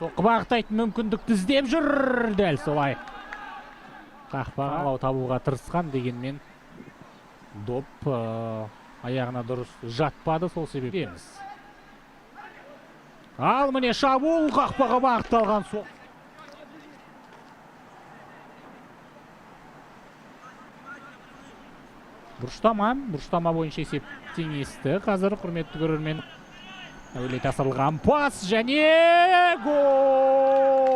Соққы бағыттайтын мүмкіндікті іздеп жүр, дәл солай. Қақпаға табуға тырысқан, дегенмен доп аяғына дұрыс жатпады, сол себептеміз. Ал міне шабуыл, қақпаға бағытталған соқ. Бұрыштама бойынша есеп теңесті. Қазір құрметті көрермен, әуелет асырылған пас және гол!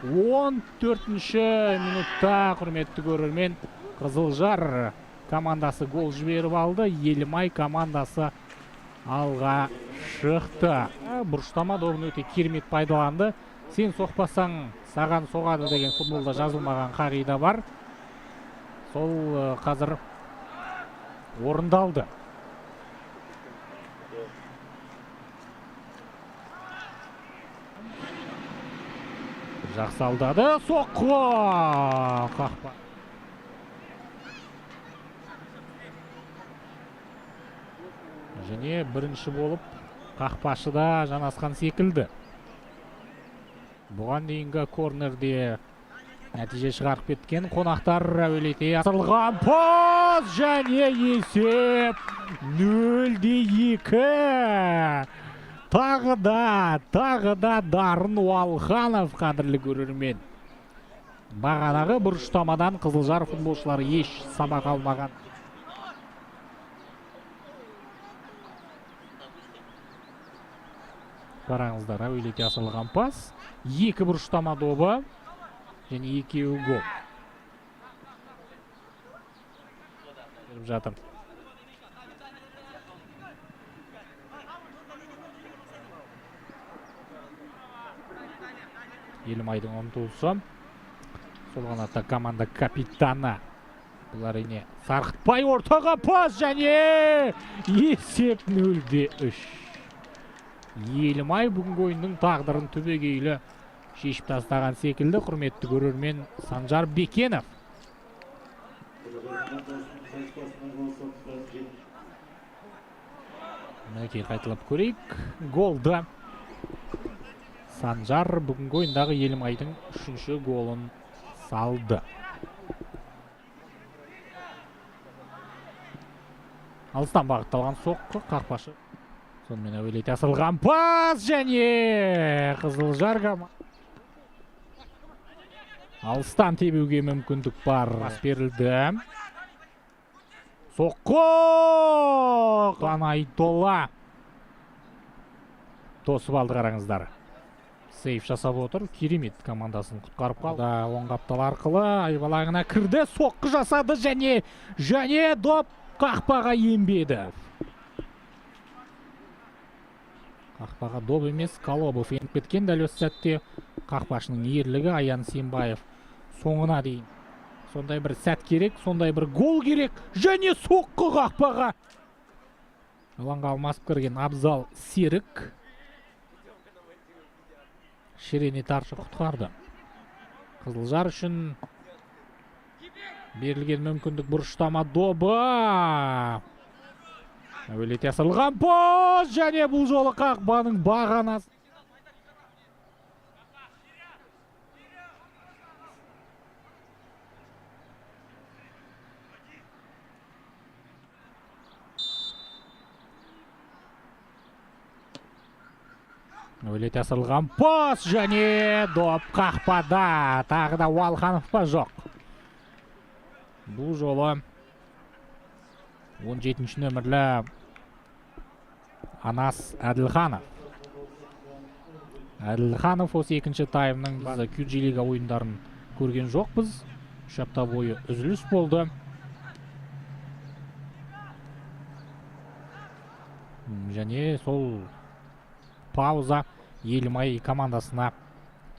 14-ші минутта құрметті көрермен, Қызылжар командасы гол жіберіп алды. Елімай командасы алға шықты. Бұрыштама добын өте керемет пайдаланды. Сен соқпасаң, саған соғады деген футболда жазылмаған қағида бар. Сол қазір орындалды. Жақсы алдады. Соққы! Қақпа. Және бірінші болып қақпашы да жанасқан секілді. Бұған дейінгі корнерде нәтиже шығарып кеткен қонақтар әуелете асырылған пас және есеп 0-2. Тағы да Дарын Уалханов, қадірлі көрермен. Бағанағы бұрыштамадан Қызылжар футболшылары еш сабақ алмаған. Қараңыздар, әуелете асырылған пас, 2 бұрыштама добы және 2 гол. Жатыр. Елімайдың ұмтылысы. Сол қанатта команда капитаны. Бұл әрине сарқытпай ортаға пас және есеп 0-3. Елімай бүгінгі ойынның тағдырын түбегейлі шешіп тастаған секілді, құрметті көрермен. Санжар Бекенов. Мінекей қайтылып көрейік. Голды. Санжар бүгінгі ойындағы Елімайдың 3-ші голын салды. Алыстан бағытталған соққы, қақпашы. Сонымен әуелете асырылған пас және Қызылжар командасы. Алыстан тебуге мүмкіндік бар. Пас берілді. Соққы! Қанайтола. Тосып алды, қараңыздар. Сейф жасап отыр. Керемет командасын құтқарып қалды. Оң қаптал арқылы айбалағына кірді. Соққы жасады және доп қақпаға енбеді. Қақпаға доп емес, Колобов еніп кеткен. Дәл осы сәтте қақпашының ерлігі Аян Сембаев соңына дейін. Сондай бір сәт керек, сондай бір гол керек және соққы қақпаға. Алаңға алмасып кірген Абзал Серік шірене таршы құтқарды. Қызылжар үшін берілген мүмкіндік бұрыштама добы. Әуелете асырылған пас және бұл жолы қақпаның бағанасы. Әуелете асырылған пас және доп қақпада. Тағы да Уалханов па жоқ. Бұл жолы 17-ші нөмірлі Анас Әділханов. Әділханов осы екінші таймның базы QG лига ойындарын көрген жоқпыз. 3 апта бойы үзіліс болды. Және сол пауза Елімай командасына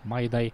майдай